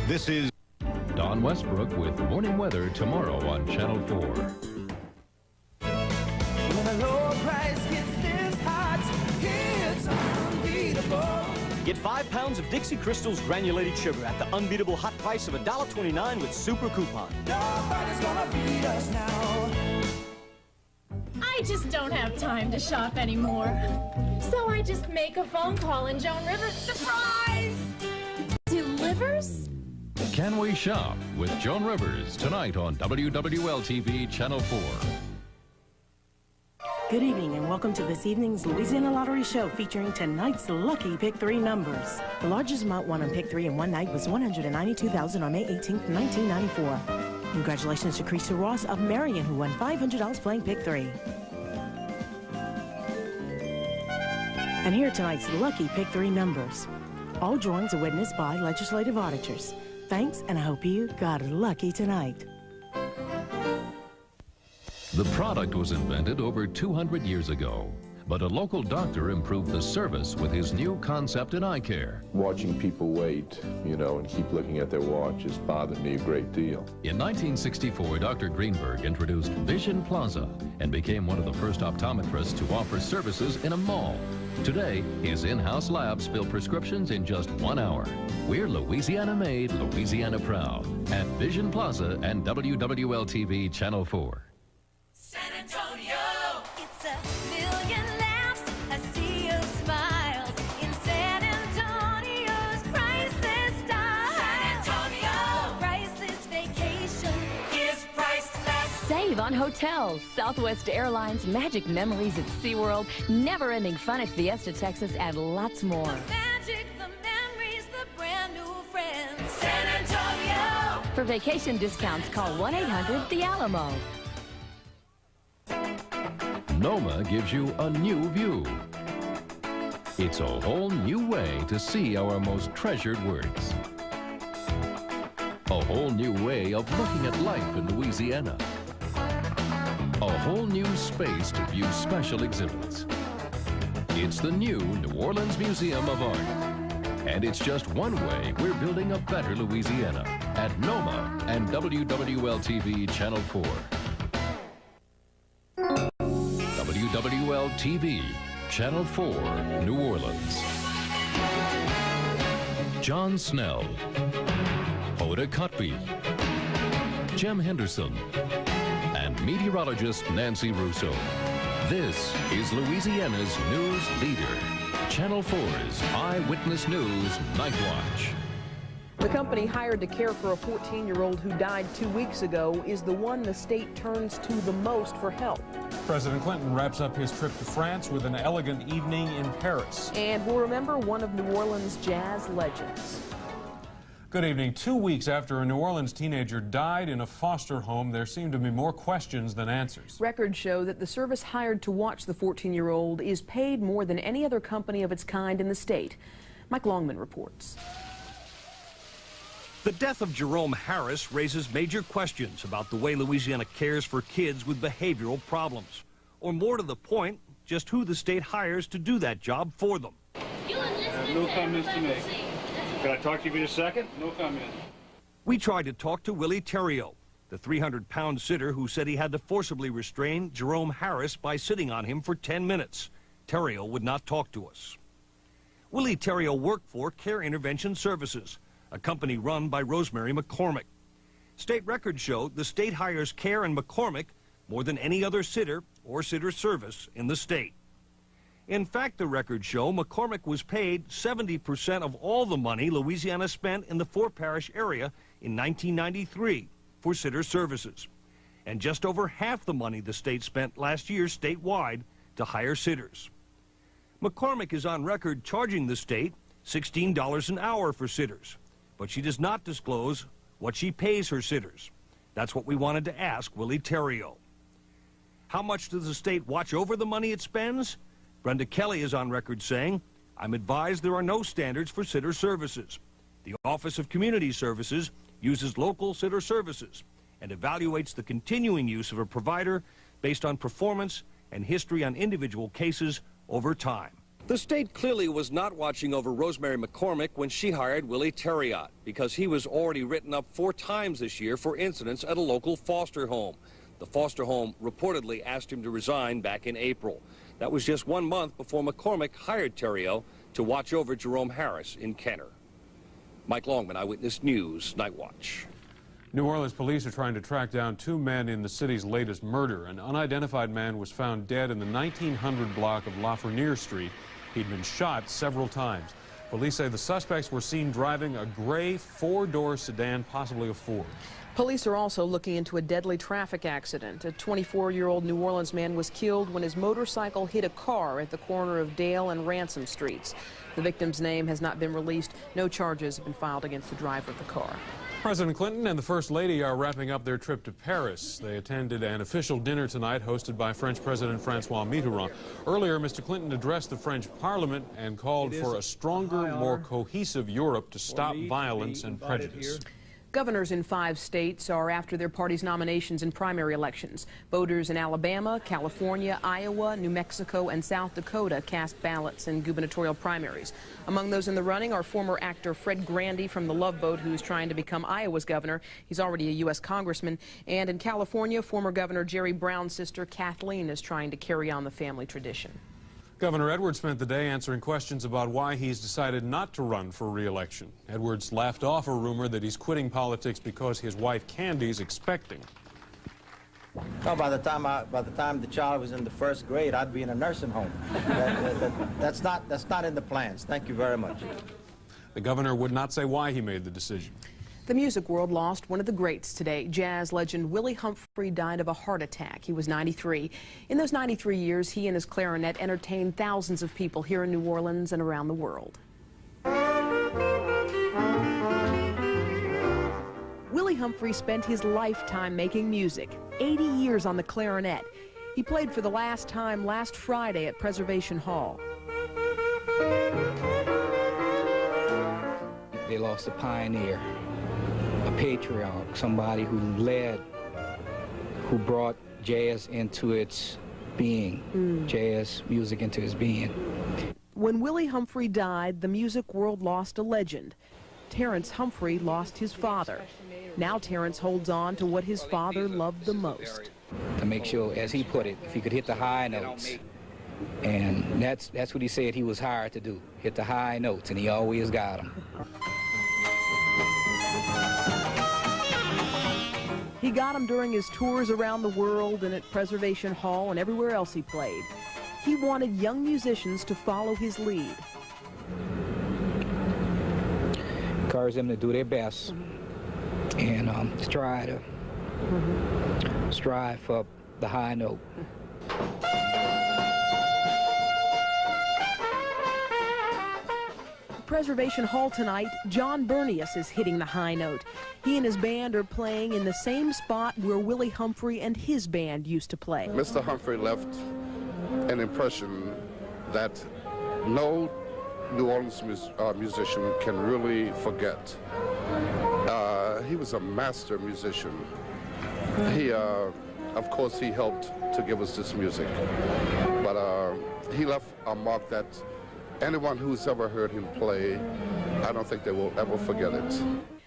This is Don Westbrook with morning weather tomorrow on Channel 4. When a low price gets this hot, it's unbeatable. Get 5 pounds of Dixie Crystal's granulated sugar at the unbeatable hot price of $1.29 with Super Coupon. Nobody's gonna beat us now. I just don't have time to shop anymore. So I just make a phone call and Joan Rivers, surprise, delivers? Can We Shop with Joan Rivers tonight on WWL-TV Channel 4. Good evening and welcome to this evening's Louisiana Lottery Show featuring tonight's lucky Pick 3 numbers. The largest amount won on Pick 3 in one night was $192,000 on May 18th, 1994. Congratulations to Creasy Ross of Marion, who won $500 playing Pick 3. And here are tonight's lucky Pick 3 numbers. All drawings are witnessed by legislative auditors. Thanks, and I hope you got lucky tonight. The product was invented over 200 years ago, but a local doctor improved the service with his new concept in eye care. Watching people wait, and keep looking at their watch has bothered me a great deal. In 1964, Dr. Greenberg introduced Vision Plaza and became one of the first optometrists to offer services in a mall. Today, his in-house labs fill prescriptions in just 1 hour. We're Louisiana-made, Louisiana-proud at Vision Plaza and WWL-TV Channel 4. San Antonio, it's a million laughs, a sea of smiles in San Antonio's priceless style. San Antonio, priceless vacation is priceless. Save on hotels, Southwest Airlines, magic memories at SeaWorld, never-ending fun at Fiesta, Texas, and lots more. The magic, the memories, the brand new friends. San Antonio. For vacation discounts, call 1-800-THE-ALAMO. Noma gives you a new view. It's a whole new way to see our most treasured words. A whole new way of looking at life in Louisiana. A whole new space to view special exhibits. It's the new New Orleans Museum of Art. And it's just one way we're building a better Louisiana at Noma and WWL-TV Channel 4. WWL-TV, Channel 4, New Orleans. John Snell, Hoda Kotb, Jem Henderson, and meteorologist Nancy Russo. This is Louisiana's news leader, Channel 4's Eyewitness News Night Watch. The company hired to care for a 14-year-old who died 2 weeks ago is the one the state turns to the most for help. President Clinton wraps up his trip to France with an elegant evening in Paris. And we'll remember one of New Orleans' jazz legends. Good evening. 2 weeks after a New Orleans teenager died in a foster home, there seem to be more questions than answers. Records show that the service hired to watch the 14-year-old is paid more than any other company of its kind in the state. Mike Longman reports. The death of Jerome Harris raises major questions about the way Louisiana cares for kids with behavioral problems. Or more to the point, just who the state hires to do that job for them. No comments to make. Can I talk to you for a second? No comment. We tried to talk to Willie Terrio, the 300-pound sitter who said he had to forcibly restrain Jerome Harris by sitting on him for 10 minutes. Terrio would not talk to us. Willie Terrio worked for Care Intervention Services, a company run by Rosemary McCormick. State records show the state hires Care and McCormick more than any other sitter or sitter service in the state. In fact, the records show McCormick was paid 70% of all the money Louisiana spent in the four-parish area in 1993 for sitter services, and just over half the money the state spent last year statewide to hire sitters. McCormick is on record charging the state $16 an hour for sitters, but she does not disclose what she pays her sitters. That's what we wanted to ask Willie Terrio. How much does the state watch over the money it spends? Brenda Kelly is on record saying, "I'm advised there are no standards for sitter services. The Office of Community Services uses local sitter services and evaluates the continuing use of a provider based on performance and history on individual cases over time." The state clearly was not watching over Rosemary McCormick when she hired Willie Terriot, because he was already written up 4 times this year for incidents at a local foster home. The foster home reportedly asked him to resign back in April. That was just 1 month before McCormick hired Terriot to watch over Jerome Harris in Kenner. Mike Longman, Eyewitness News, Night Watch. New Orleans police are trying to track down 2 men in the city's latest murder. An unidentified man was found dead in the 1900 block of Lafreniere Street. He'd been shot several times. Police say the suspects were seen driving a gray 4-door sedan, possibly a Ford. Police are also looking into a deadly traffic accident. A 24-year-old New Orleans man was killed when his motorcycle hit a car at the corner of Dale and Ransom Streets. The victim's name has not been released. No charges have been filed against the driver of the car. President Clinton and the First Lady are wrapping up their trip to Paris. They attended an official dinner tonight hosted by French President Francois Mitterrand. Earlier, Mr. Clinton addressed the French Parliament and called for a stronger, more cohesive Europe to stop violence and prejudice. Governors in 5 states are after their party's nominations in primary elections. Voters in Alabama, California, Iowa, New Mexico, and South Dakota cast ballots in gubernatorial primaries. Among those in the running are former actor Fred Grandy from The Love Boat, who's trying to become Iowa's governor. He's already a U.S. congressman. And in California, former Governor Jerry Brown's sister Kathleen is trying to carry on the family tradition. Governor Edwards spent the day answering questions about why he's decided not to run for re-election. Edwards laughed off a rumor that he's quitting politics because his wife Candy's expecting. Oh, by the time the child was in the 1st grade, I'd be in a nursing home. That's not in the plans. Thank you very much. The governor would not say why he made the decision. The music world lost one of the greats today. Jazz legend Willie Humphrey died of a heart attack. He was 93. In those 93 years, he and his clarinet entertained thousands of people here in New Orleans and around the world. Willie Humphrey spent his lifetime making music, 80 years on the clarinet. He played for the last time last Friday at Preservation Hall. They lost a pioneer, a patriarch, somebody who led, who brought jazz into its being, jazz music into its being. When Willie Humphrey died, the music world lost a legend. Terrence Humphrey lost his father. Now Terrence holds on to what his father loved the most. To make sure, as he put it, if he could hit the high notes, and that's what he said he was hired to do, hit the high notes, and he always got them. He got them during his tours around the world and at Preservation Hall and everywhere else he played. He wanted young musicians to follow his lead. Encourage them to do their best and strive for the high note. Preservation Hall tonight, John Bernius is hitting the high note. He and his band are playing in the same spot where Willie Humphrey and his band used to play. Mr. Humphrey left an impression that no New Orleans musician can really forget. He was a master musician. He, of course, he helped to give us this music, but he left a mark that anyone who's ever heard him play, I don't think they will ever forget it.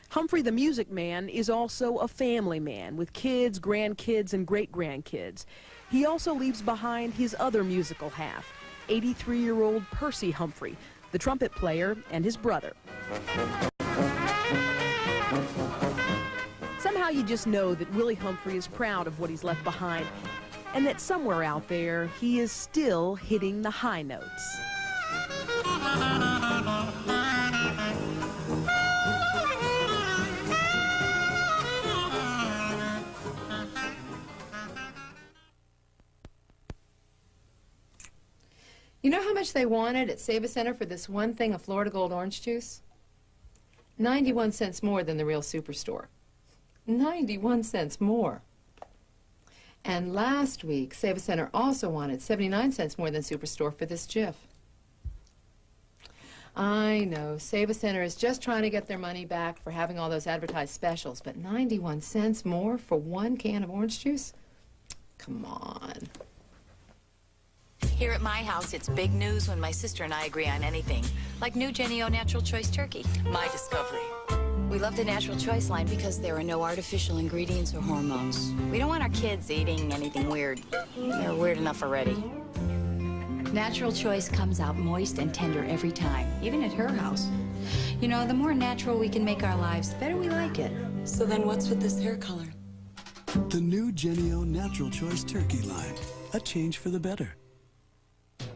Humphrey the Music Man is also a family man with kids, grandkids, and great-grandkids. He also leaves behind his other musical half, 83-year-old Percy Humphrey, the trumpet player, and his brother. Somehow you just know that Willie Humphrey is proud of what he's left behind, and that somewhere out there he is still hitting the high notes. You know how much they wanted at Save a Center for this one thing of Florida Gold orange juice? 91 cents more than the real superstore. 91 cents more. And last week, Save a Center also wanted 79 cents more than superstore for this Jif. I know, Save a Center is just trying to get their money back for having all those advertised specials, but 91 cents more for one can of orange juice? Come on. Here at my house, it's big news when my sister and I agree on anything, like new Jenny-O Natural Choice Turkey, my discovery. We love the Natural Choice line because there are no artificial ingredients or hormones. We don't want our kids eating anything weird. They're weird enough already. Natural Choice comes out moist and tender every time, even at her house. You know, the more natural we can make our lives, the better we like it. So then what's with this hair color? The new Jenny-O Natural Choice Turkey line. A change for the better.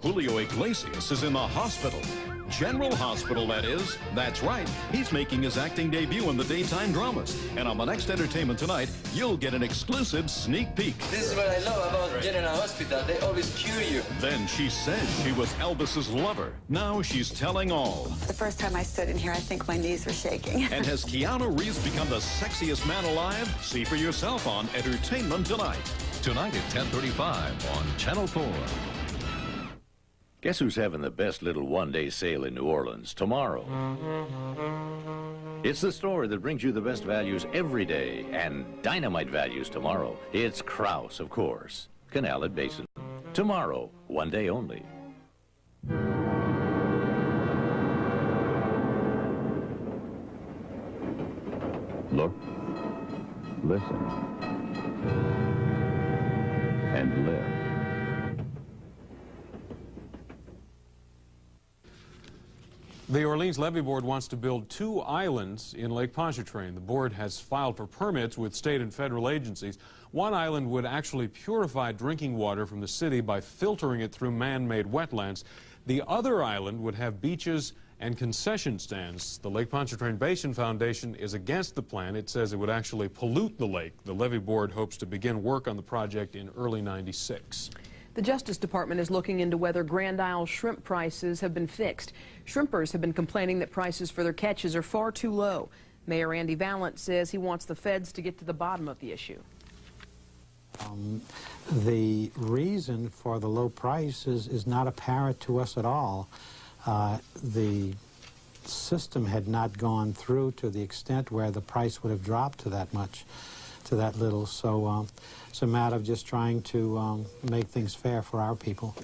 Julio Iglesias is in the hospital. General Hospital, that is. That's right. He's making his acting debut in the daytime dramas. And on the next Entertainment Tonight, you'll get an exclusive sneak peek. This is what I love about General Hospital. They always cure you. Then she said she was Elvis's lover. Now she's telling all. The first time I stood in here, I think my knees were shaking. And has Keanu Reeves become the sexiest man alive? See for yourself on Entertainment Tonight. Tonight at 10:35 on Channel 4. Guess who's having the best little one-day sale in New Orleans tomorrow? It's the store that brings you the best values every day and dynamite values tomorrow. It's Krause, of course. Canal at Basin. Tomorrow, one day only. Look, listen, and live. The Orleans Levee Board wants to build 2 islands in Lake Pontchartrain. The board has filed for permits with state and federal agencies. One island would actually purify drinking water from the city by filtering it through man-made wetlands. The other island would have beaches and concession stands. The Lake Pontchartrain Basin Foundation is against the plan. It says it would actually pollute the lake. The Levee Board hopes to begin work on the project in early '96. The Justice Department is looking into whether Grand Isle shrimp prices have been fixed. Shrimpers have been complaining that prices for their catches are far too low. Mayor Andy Valent says he wants the feds to get to the bottom of the issue. The reason for the low prices is not apparent to us at all. The system had not gone through to the extent where the price would have dropped to that much, to that little. So it's a matter of just trying to make things fair for our people.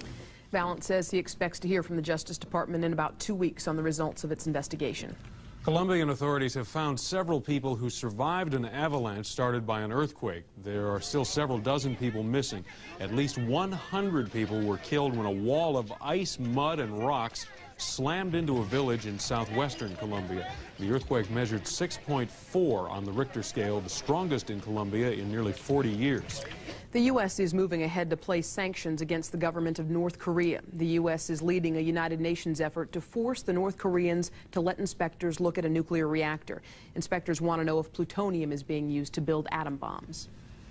Valent says he expects to hear from the Justice Department in about 2 weeks on the results of its investigation. Colombian authorities have found several people who survived an avalanche started by an earthquake. There are still several dozen people missing. At least 100 people were killed when a wall of ice, mud, and rocks slammed into a village in southwestern Colombia. The earthquake measured 6.4 on the Richter scale, the strongest in Colombia in nearly 40 years. The U.S. is moving ahead to place sanctions against the government of North Korea. The U.S. is leading a United Nations effort to force the North Koreans to let inspectors look at a nuclear reactor. Inspectors want to know if plutonium is being used to build atom bombs.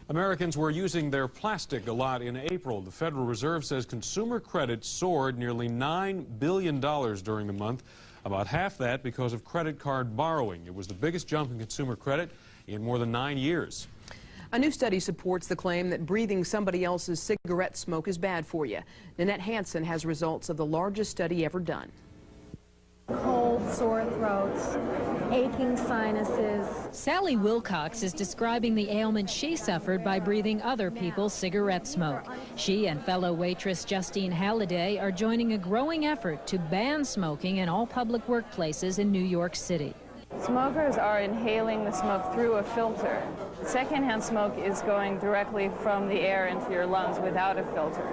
Americans were using their plastic a lot in April. The Federal Reserve says consumer credit soared nearly $9 billion during the month, about half that because of credit card borrowing. It was the biggest jump in consumer credit in more than 9 years. A new study supports the claim that breathing somebody else's cigarette smoke is bad for you. Nanette Hansen has results of the largest study ever done. Cold, sore throats, aching sinuses. Sally Wilcox is describing the ailment she suffered by breathing other people's cigarette smoke. She and fellow waitress Justine Halliday are joining a growing effort to ban smoking in all public workplaces in New York City. Smokers are inhaling the smoke through a filter. Secondhand smoke is going directly from the air into your lungs without a filter.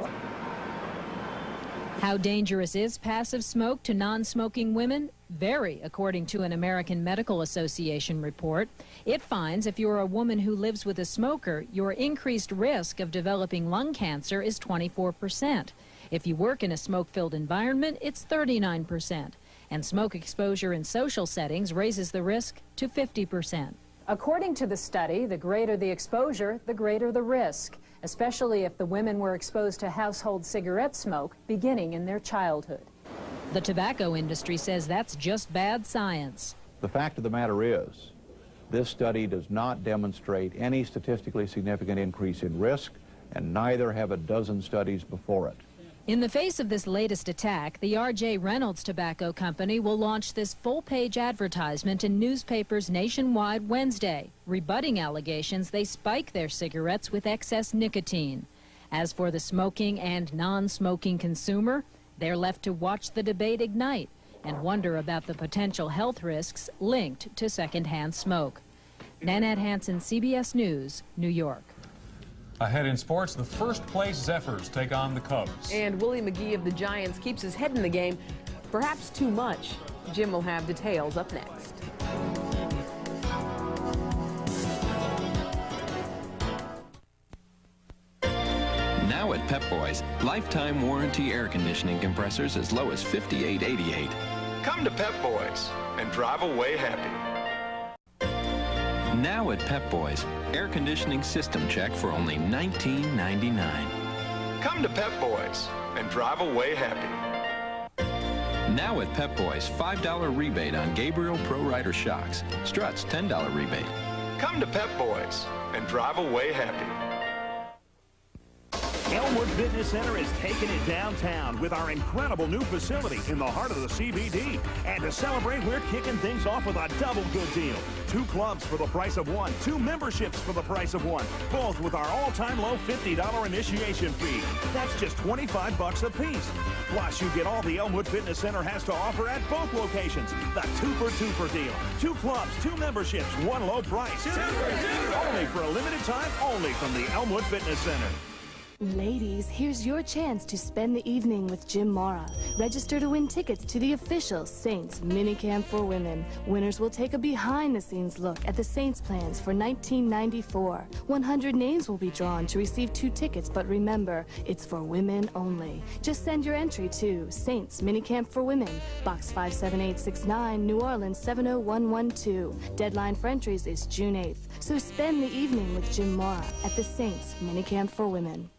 How dangerous is passive smoke to non-smoking women? Very, according to an American Medical Association report. It finds if you're a woman who lives with a smoker, your increased risk of developing lung cancer is 24%. If you work in a smoke-filled environment, it's 39%. And smoke exposure in social settings raises the risk to 50%. According to the study, the greater the exposure, the greater the risk, especially if the women were exposed to household cigarette smoke beginning in their childhood. The tobacco industry says that's just bad science. The fact of the matter is, this study does not demonstrate any statistically significant increase in risk, and neither have a dozen studies before it. In the face of this latest attack, the R.J. Reynolds Tobacco Company will launch this full-page advertisement in newspapers nationwide Wednesday, rebutting allegations they spike their cigarettes with excess nicotine. As for the smoking and non-smoking consumer, they're left to watch the debate ignite and wonder about the potential health risks linked to secondhand smoke. Nanette Hansen, CBS News, New York. Ahead in sports, the first-place Zephyrs take on the Cubs. And Willie McGee of the Giants keeps his head in the game, perhaps too much. Jim will have details up next. Now at Pep Boys, lifetime warranty air conditioning compressors as low as $58.88. Come to Pep Boys and drive away happy. Now at Pep Boys, air conditioning system check for only $19.99. Come to Pep Boys and drive away happy. Now at Pep Boys, $5 rebate on Gabriel Pro Rider shocks. Struts, $10 rebate. Come to Pep Boys and drive away happy. Elmwood Fitness Center is taking it downtown with our incredible new facility in the heart of the CBD. And to celebrate, we're kicking things off with a double good deal. 2 clubs for the price of 1, 2 memberships for the price of 1, both with our all-time low $50 initiation fee. That's just $25 a piece. Plus, you get all the Elmwood Fitness Center has to offer at both locations. The 2-for-2 deal. 2 clubs, 2 memberships, 1 low price. 2 for 2. Only for a limited time, only from the Elmwood Fitness Center. Ladies, here's your chance to spend the evening with Jim Mora. Register to win tickets to the official Saints Minicamp for Women. Winners will take a behind-the-scenes look at the Saints plans for 1994. 100 names will be drawn to receive 2 tickets, but remember, it's for women only. Just send your entry to Saints Minicamp for Women, Box 57869, New Orleans 70112. Deadline for entries is June 8th. So spend the evening with Jim Mora at the Saints Minicamp for Women.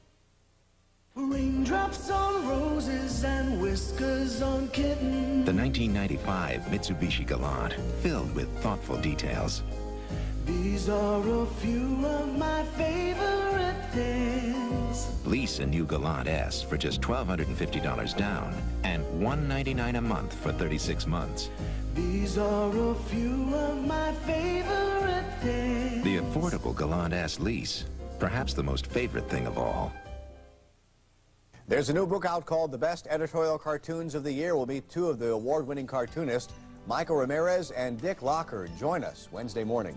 Raindrops on roses and whiskers on kittens. The 1995 Mitsubishi Galant, filled with thoughtful details. These are a few of my favorite things. Lease a new Galant S for just $1,250 down and $199 a month for 36 months. These are a few of my favorite things. The affordable Galant S lease, perhaps the most favorite thing of all. There's a new book out called The Best Editorial Cartoons of the Year. We'll meet 2 of the award-winning cartoonists, Michael Ramirez and Dick Locker. Join us Wednesday morning.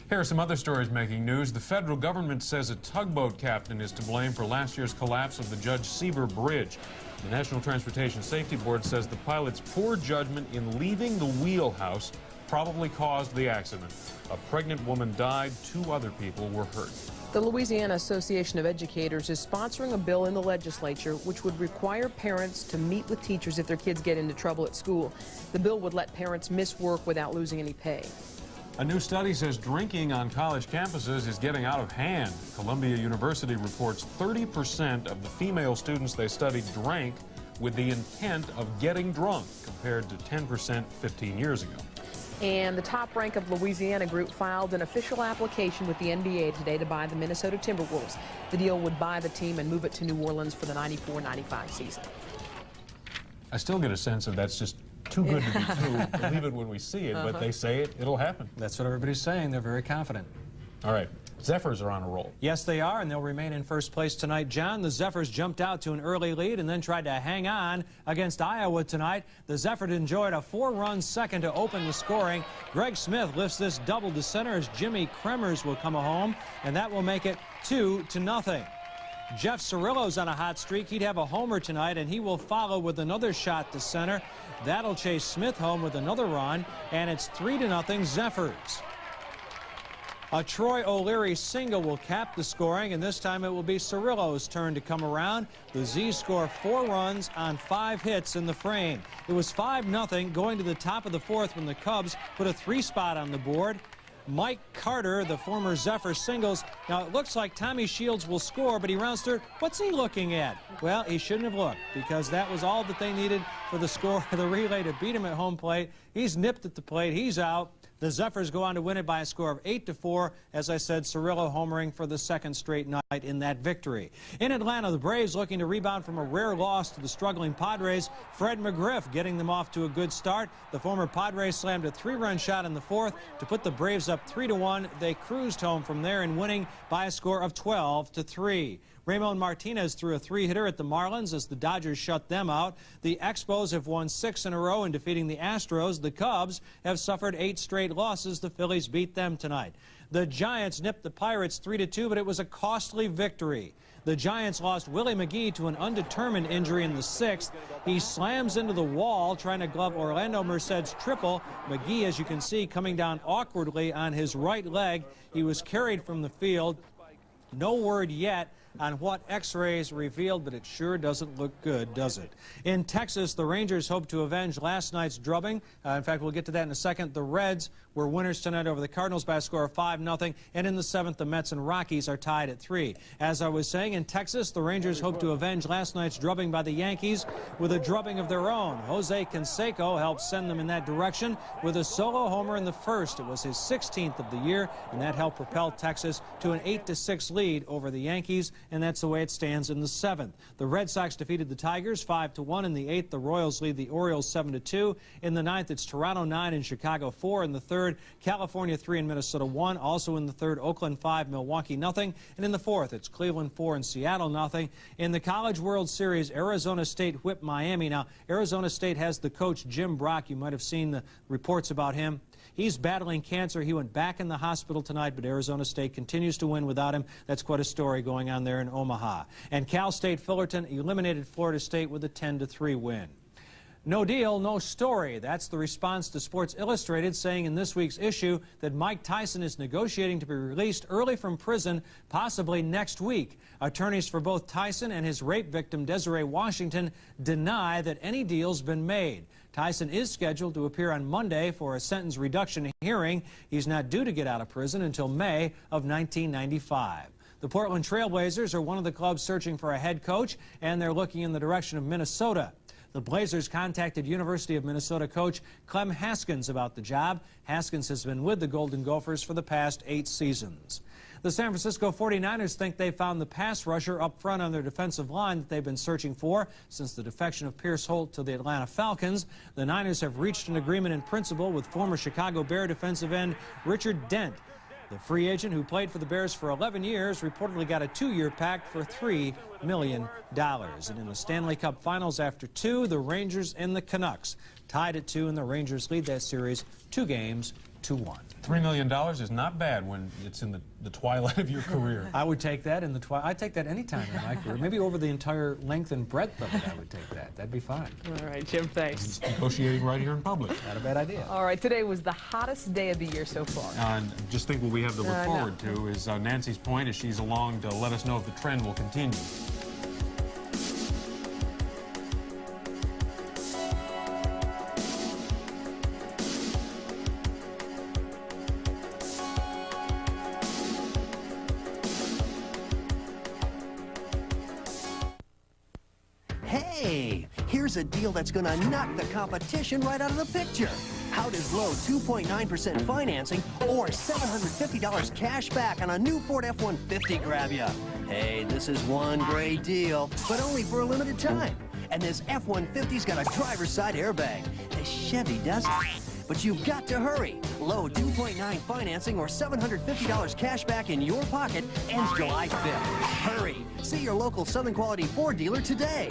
Here are some other stories making news. The federal government says a tugboat captain is to blame for last year's collapse of the Judge Seaver Bridge. The National Transportation Safety Board says the pilot's poor judgment in leaving the wheelhouse probably caused the accident. A pregnant woman died, 2 other people were hurt. The Louisiana Association of Educators is sponsoring a bill in the legislature which would require parents to meet with teachers if their kids get into trouble at school. The bill would let parents miss work without losing any pay. A new study says drinking on college campuses is getting out of hand. Columbia University reports 30% of the female students they studied drank with the intent of getting drunk, compared to 10% 15 years ago. And the Top Rank of Louisiana group filed an official application with the NBA today to buy the Minnesota Timberwolves. The deal would buy the team and move it to New Orleans for the 94-95 season. I still get a sense of that's just too good to be true. Believe it when we see it, but they say it, it'll happen. That's what everybody's saying. They're very confident. All right. Zephyrs are on a roll. Yes, they are, and they'll remain in first place tonight. John, the Zephyrs jumped out to an early lead and then tried to hang on against Iowa tonight. The Zephyrs enjoyed a 4-run second to open the scoring. Greg Smith lifts this double to center as Jimmy Kremers will come home, and that will make it 2-0. Jeff Cirillo's on a hot streak. He'd have a homer tonight, and he will follow with another shot to center. That'll chase Smith home with another run, and it's 3-0 Zephyrs. A Troy O'Leary single will cap the scoring, and this time it will be Cirillo's turn to come around. The Z's score 4 runs on 5 hits in the frame. It was 5-0 going to the top of the 4th when the Cubs put a 3-spot on the board. Mike Carter, the former Zephyr singles. Now, it looks like Tommy Shields will score, but he rounds third. What's he looking at? Well, he shouldn't have looked, because that was all that they needed for the score of the relay to beat him at home plate. He's nipped at the plate. He's out. The Zephyrs go on to win it by a score of 8-4. As I said, Cirillo homering for the second straight night in that victory. In Atlanta, the Braves looking to rebound from a rare loss to the struggling Padres. Fred McGriff getting them off to a good start. The former Padres slammed a 3-run shot in the fourth to put the Braves up 3-1. They cruised home from there and winning by a score of 12-3. Ramon Martinez threw a 3-hitter at the Marlins as the Dodgers shut them out. The Expos have won 6 in a row in defeating the Astros. The Cubs have suffered 8 straight losses. The Phillies beat them tonight. The Giants nipped the Pirates 3-2, but it was a costly victory. The Giants lost Willie McGee to an undetermined injury in the 6th. He slams into the wall trying to glove Orlando Merced's triple. McGee, as you can see, coming down awkwardly on his right leg. He was carried from the field. No word yet on what X-rays revealed, but it sure doesn't look good, does it? In Texas, the Rangers hope to avenge last night's drubbing. In fact, we'll get to that in a second. The Reds were winners tonight over the Cardinals by a score of 5-0. And in the 7th, the Mets and Rockies are tied at 3. As I was saying, in Texas, the Rangers hope to avenge last night's drubbing by the Yankees with a drubbing of their own. Jose Canseco helped send them in that direction with a solo homer in the first. It was his 16th of the year, and that helped propel Texas to an 8-6 lead over the Yankees. And that's the way it stands in the 7th. The Red Sox defeated the Tigers 5-1. In the 8th, the Royals lead the Orioles 7-2. In the 9th, it's Toronto 9 and Chicago 4. In the 3rd, California 3 and Minnesota 1. Also in the 3rd, Oakland 5, Milwaukee 0. And in the 4th, it's Cleveland 4 and Seattle 0. In the College World Series, Arizona State whipped Miami. Now, Arizona State has the coach Jim Brock. You might have seen the reports about him. He's battling cancer. He went back in the hospital tonight, but Arizona State continues to win without him. That's quite a story going on there in Omaha. And Cal State Fullerton eliminated Florida State with a 10-3 win. No deal, no story. That's the response to Sports Illustrated, saying in this week's issue that Mike Tyson is negotiating to be released early from prison, possibly next week. Attorneys for both Tyson and his rape victim, Desiree Washington, deny that any deal's been made. Tyson is scheduled to appear on Monday for a sentence reduction hearing. He's not due to get out of prison until May of 1995. The Portland Trail Blazers are one of the clubs searching for a head coach, and they're looking in the direction of Minnesota. The Blazers contacted University of Minnesota coach Clem Haskins about the job. Haskins has been with the Golden Gophers for the past 8 seasons. The San Francisco 49ers think they found the pass rusher up front on their defensive line that they've been searching for since the defection of Pierce Holt to the Atlanta Falcons. The Niners have reached an agreement in principle with former Chicago Bear defensive end Richard Dent. The free agent, who played for the Bears for 11 years, reportedly got a 2-year pact for $3 million. And in the Stanley Cup Finals after 2, the Rangers and the Canucks tied at 2, and the Rangers lead that series 2-1. $3 million is not bad when it's in the twilight of your career. I would take that in the twilight. I'd take that any time in my career. Maybe over the entire length and breadth of it, I would take that. That'd be fine. All right, Jim, thanks. Negotiating right here in public. Not a bad idea. All right, today was the hottest day of the year so far. And just think what we have to look forward to is Nancy's point as she's along to let us know if the trend will continue. Hey, here's a deal that's going to knock the competition right out of the picture. How does low 2.9% financing or $750 cash back on a new Ford F-150 grab ya? Hey, this is one great deal, but only for a limited time. And this F-150's got a driver's side airbag. This Chevy doesn't. But you've got to hurry. Low 2.9 financing or $750 cash back in your pocket ends July 5th. Hurry. See your local Southern Quality Ford dealer today.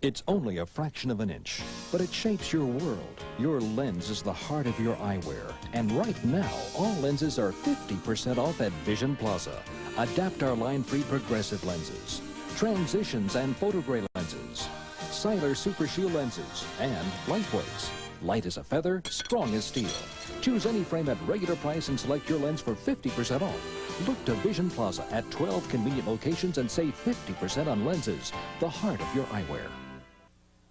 It's only a fraction of an inch, but it shapes your world. Your lens is the heart of your eyewear. And right now, all lenses are 50% off at Vision Plaza. Adapt our line-free progressive lenses, transitions and photogray lenses, Siler Super Shield lenses, and lightweights. Light as a feather, strong as steel. Choose any frame at regular price and select your lens for 50% off. Look to Vision Plaza at 12 convenient locations and save 50% on lenses, the heart of your eyewear.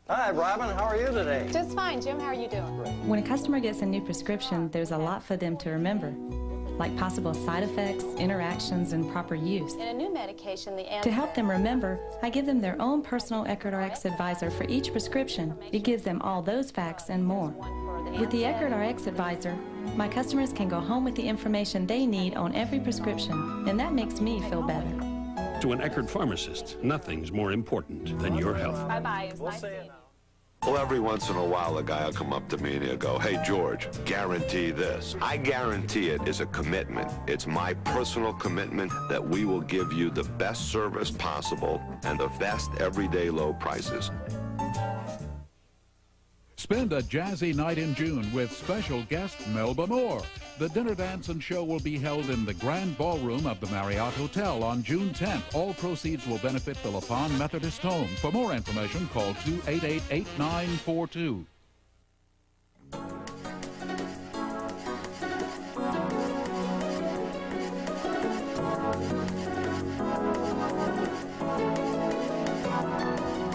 Hi, Robin. How are you today? Just fine. Jim, how are you doing? Great. When a customer gets a new prescription, there's a lot for them to remember. like possible side effects, interactions, and proper use. In a new medication, the To help them remember, I give them their own personal EckertRx advisor for each prescription. It gives them all those facts and more. With the EckertRx advisor, my customers can go home with the information they need on every prescription, and that makes me feel better. To an Eckert pharmacist, nothing's more important than your health. Bye-bye. It was nice seeing you. Well, every once in a while, a guy will come up to me and he'll go, "Hey, George, guarantee this." I guarantee it is a commitment. It's my personal commitment that we will give you the best service possible and the best everyday low prices. Spend a jazzy night in June with special guest Melba Moore. The dinner dance and show will be held in the Grand Ballroom of the Marriott Hotel on June 10th. All proceeds will benefit the LaFon Methodist Home. For more information, call 288-8942.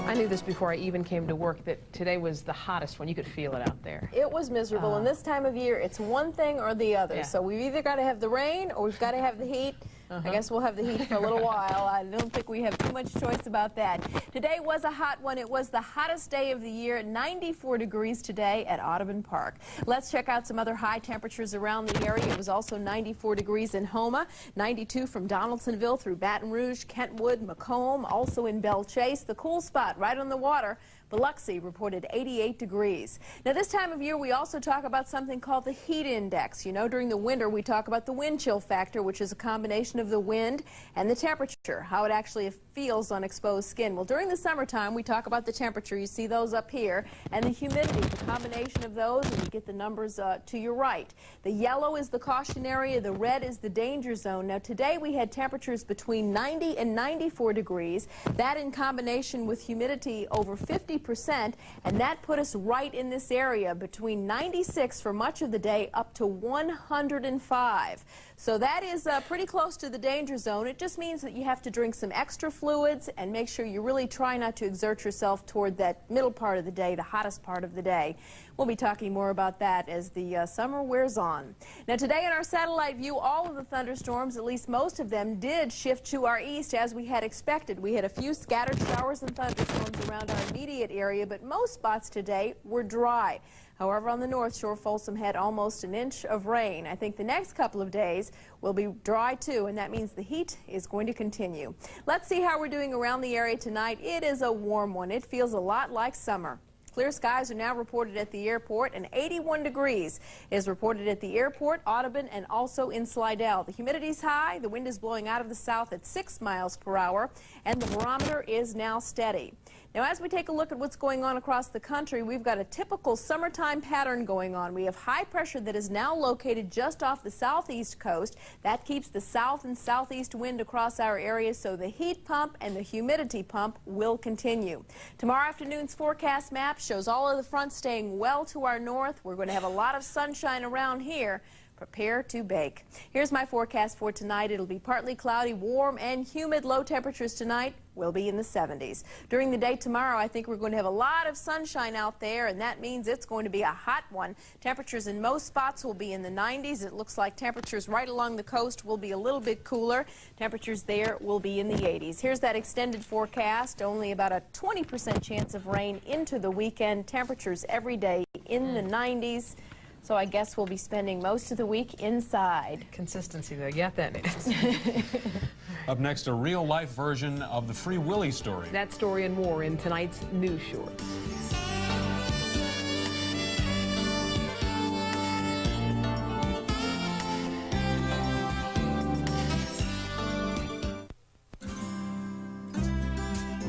I knew this before I even came to work, that today was the hottest one. You could feel it out there. It was miserable, and this time of year, it's one thing or the other. Yeah. So we've either got to have the rain or we've got to have the heat. I guess we'll have the heat for a little while. I don't think we have too much choice about that. Today was a hot one. It was the hottest day of the year, 94 degrees today at Audubon Park. Let's check out some other high temperatures around the area. It was also 94 degrees in Houma, 92 from Donaldsonville through Baton Rouge, Kentwood, Macomb, also in Belle Chase. The cool spot right on the water, Biloxi, reported 88 degrees. Now, this time of year, we also talk about something called the heat index. You know, during the winter, we talk about the wind chill factor, which is a combination of the wind and the temperature, how it actually feels on exposed skin. Well, during the summertime, we talk about the temperature. You see those up here, and the humidity, the combination of those, and you get the numbers to your right. The yellow is the caution area. The red is the danger zone. Now, today we had temperatures between 90 and 94 degrees. That in combination with humidity over 50%, and that put us right in this area between 96 for much of the day up to 105. So that is pretty close to the danger zone. It just means that you have to drink some extra fluids and make sure you really try not to exert yourself toward that middle part of the day, the hottest part of the day. We'll be talking more about that as the summer wears on. Now, today in our satellite view, all of the thunderstorms, at least most of them, did shift to our east as we had expected. We had a few scattered showers and thunderstorms around our immediate area, but most spots today were dry. However, on the North Shore, Folsom had almost an inch of rain. I think the next couple of days will be dry too, and that means the heat is going to continue. Let's see how we're doing around the area tonight. It is a warm one. It feels a lot like summer. Clear skies are now reported at the airport, and 81 degrees is reported at the airport, Audubon, and also in Slidell. The humidity's high, the wind is blowing out of the south at 6 miles per hour, and the barometer is now steady. Now, as we take a look at what's going on across the country, we've got a typical summertime pattern going on. We have high pressure that is now located just off the southeast coast. That keeps the south and southeast wind across our area, so the heat pump and the humidity pump will continue. Tomorrow afternoon's forecast map shows all of the fronts staying well to our north. We're going to have a lot of sunshine around here. Prepare to bake. Here's my forecast for tonight. It'll be partly cloudy, warm and humid. Low temperatures tonight will be in the 70s. During the day tomorrow, I think we're going to have a lot of sunshine out there, and that means it's going to be a hot one. Temperatures in most spots will be in the 90s. It looks like temperatures right along the coast will be a little bit cooler. Temperatures there will be in the 80s. Here's that extended forecast. Only about a 20% chance of rain into the weekend. Temperatures every day in the 90s. So I guess we'll be spending most of the week inside. Consistency, though. Get that, Nancy. Up next, a real-life version of the Free Willie story. That story and more in tonight's news shorts.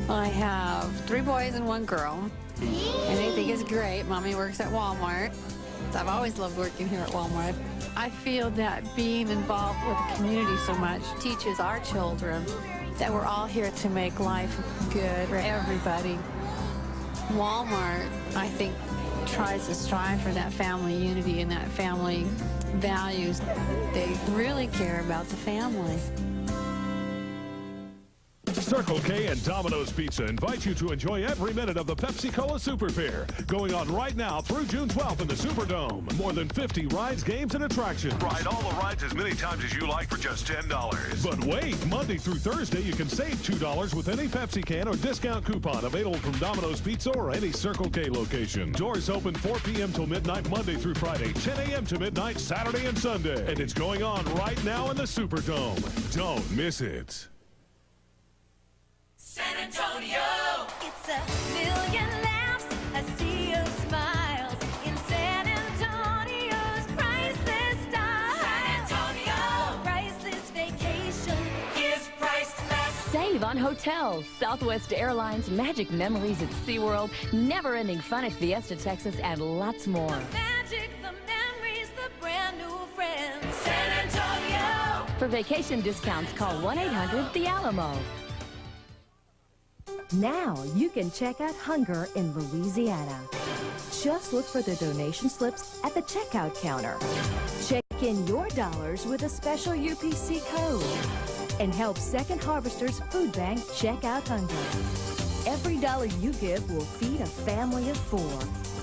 I have 3 boys and 1 girl, and they think it's great. Mommy works at Walmart. I've always loved working here at Walmart. I feel that being involved with the community so much teaches our children that we're all here to make life good for everybody. Walmart, I think, tries to strive for that family unity and that family values. They really care about the family. Circle K and Domino's Pizza invite you to enjoy every minute of the Pepsi-Cola Super Fair, going on right now through June 12th in the Superdome. More than 50 rides, games, and attractions. Ride all the rides as many times as you like for just $10. But wait, Monday through Thursday, you can save $2 with any Pepsi can or discount coupon available from Domino's Pizza or any Circle K location. Doors open 4 p.m. till midnight Monday through Friday, 10 a.m. to midnight Saturday and Sunday. And it's going on right now in the Superdome. Don't miss it. San Antonio, it's a million laughs, a sea of smiles in San Antonio's priceless style. San Antonio, priceless vacation is priceless. Save on hotels, Southwest Airlines, magic memories at SeaWorld, never-ending fun at Fiesta, Texas, and lots more. The magic, the memories, the brand new friends. San Antonio. For vacation discounts, call 1-800-THE-ALAMO. Now you can check out Hunger in Louisiana. Just look for the donation slips at the checkout counter. Check in your dollars with a special UPC code and help Second Harvesters Food Bank check out Hunger. Every dollar you give will feed a family of 4.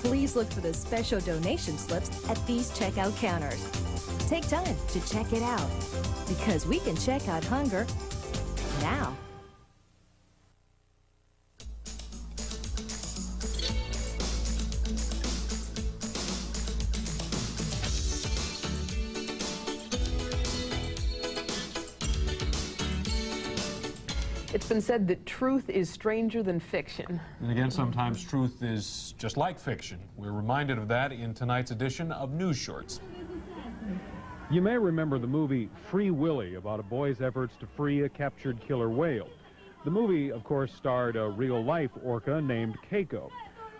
Please look for the special donation slips at these checkout counters. Take time to check it out because we can check out Hunger now. It's been said that truth is stranger than fiction. And again, sometimes truth is just like fiction. We're reminded of that in tonight's edition of News Shorts. You may remember the movie Free Willie, about a boy's efforts to free a captured killer whale. The movie, of course, starred a real-life orca named Keiko.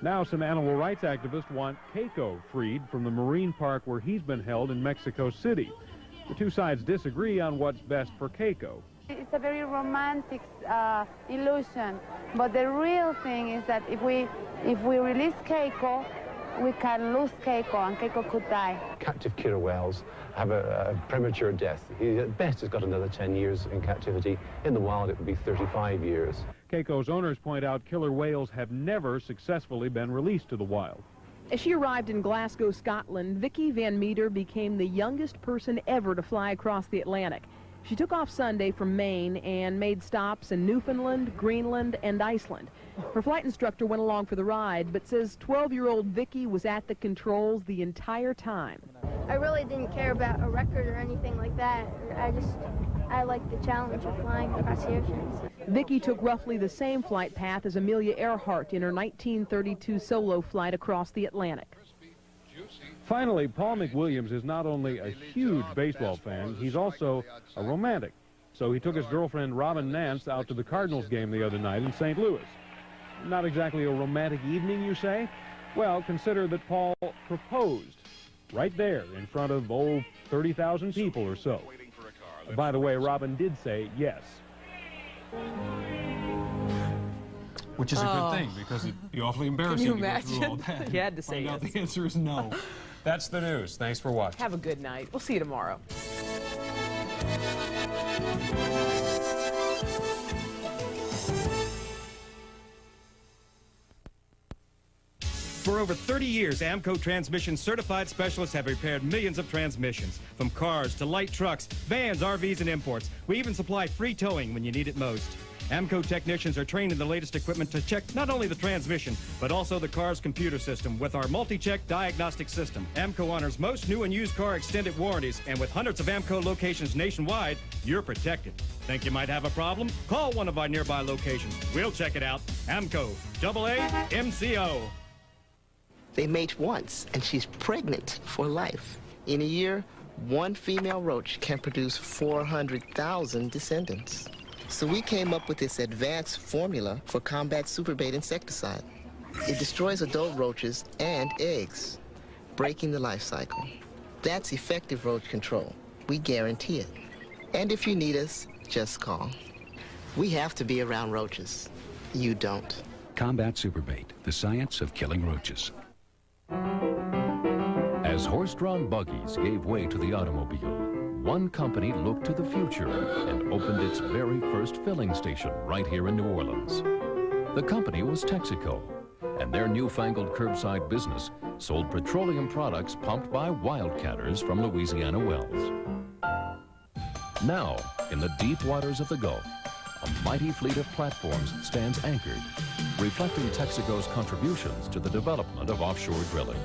Now some animal rights activists want Keiko freed from the marine park where he's been held in Mexico City. The two sides disagree on what's best for Keiko. It's a very romantic illusion, but the real thing is that if we release Keiko, we can lose Keiko, and Keiko could die. Captive killer whales have a premature death. He at best has got another 10 years in captivity. In the wild, it would be 35 years. Keiko's owners point out killer whales have never successfully been released to the wild. As she arrived in Glasgow, Scotland, Vicky Van Meter became the youngest person ever to fly across the Atlantic. She took off Sunday from Maine and made stops in Newfoundland, Greenland, and Iceland. Her flight instructor went along for the ride, but says 12-year-old Vicky was at the controls the entire time. I really didn't care about a record or anything like that. I liked the challenge of flying across the oceans. Vicky took roughly the same flight path as Amelia Earhart in her 1932 solo flight across the Atlantic. Finally, Paul McWilliams is not only a huge baseball fan, he's also a romantic. So he took his girlfriend Robin Nance out to the Cardinals game the other night in St. Louis. Not exactly a romantic evening, you say? Well, consider that Paul proposed right there in front of, 30,000 people or so. By the way, Robin did say yes. Which is a good thing, because it'd be awfully embarrassing to go through all that. You had to say yes. The answer is no. That's the news. Thanks for watching. Have a good night. We'll see you tomorrow. For over 30 years, AMCO Transmission certified specialists have repaired millions of transmissions, from cars to light trucks, vans, RVs, and imports. We even supply free towing when you need it most. AMCO technicians are trained in the latest equipment to check not only the transmission, but also the car's computer system with our multi-check diagnostic system. AMCO honors most new and used car extended warranties, and with hundreds of AMCO locations nationwide, you're protected. Think you might have a problem? Call one of our nearby locations. We'll check it out. AMCO, AAMCO. They mate once, and she's pregnant for life. In a year, one female roach can produce 400,000 descendants. So we came up with this advanced formula for Combat Superbait insecticide. It destroys adult roaches and eggs, breaking the life cycle. That's effective roach control. We guarantee it. And if you need us, just call. We have to be around roaches. You don't. Combat Superbait, the science of killing roaches. As horse-drawn buggies gave way to the automobile, one company looked to the future and opened its very first filling station right here in New Orleans. The company was Texaco, and their newfangled curbside business sold petroleum products pumped by wildcatters from Louisiana wells. Now, in the deep waters of the Gulf, a mighty fleet of platforms stands anchored, reflecting Texaco's contributions to the development of offshore drilling.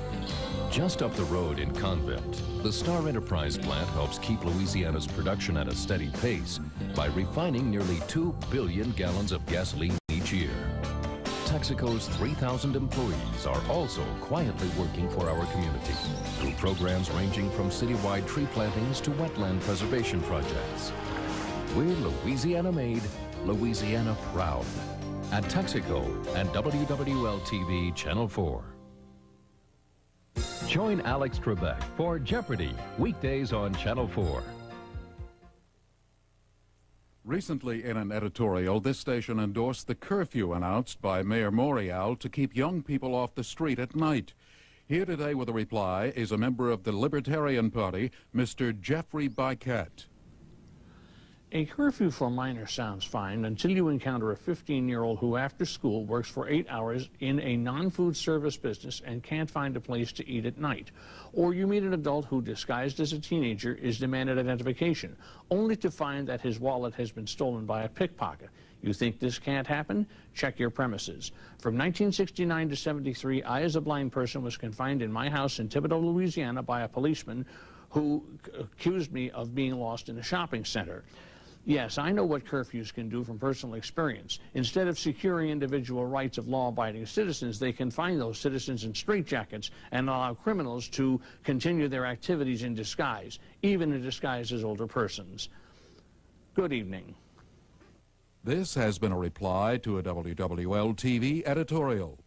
Just up the road in Convent, the Star Enterprise plant helps keep Louisiana's production at a steady pace by refining nearly 2 billion gallons of gasoline each year. Texaco's 3,000 employees are also quietly working for our community through programs ranging from citywide tree plantings to wetland preservation projects. We're Louisiana made, Louisiana proud. At Texaco and WWL-TV Channel 4. Join Alex Trebek for Jeopardy! Weekdays on Channel 4. Recently, in an editorial, this station endorsed the curfew announced by Mayor Morial to keep young people off the street at night. Here today with a reply is a member of the Libertarian Party, Mr. Jeffrey Bycat. A curfew for minors sounds fine until you encounter a 15-year-old who after school works for 8 hours in a non-food service business and can't find a place to eat at night. Or you meet an adult who, disguised as a teenager, is demanded identification, only to find that his wallet has been stolen by a pickpocket. You think this can't happen? Check your premises. From 1969 to 73, I, as a blind person, was confined in my house in Thibodaux, Louisiana, by a policeman who accused me of being lost in a shopping center. Yes, I know what curfews can do from personal experience. Instead of securing individual rights of law-abiding citizens, they confine those citizens in straitjackets and allow criminals to continue their activities in disguise, even in disguise as older persons. Good evening. This has been a reply to a WWL-TV editorial.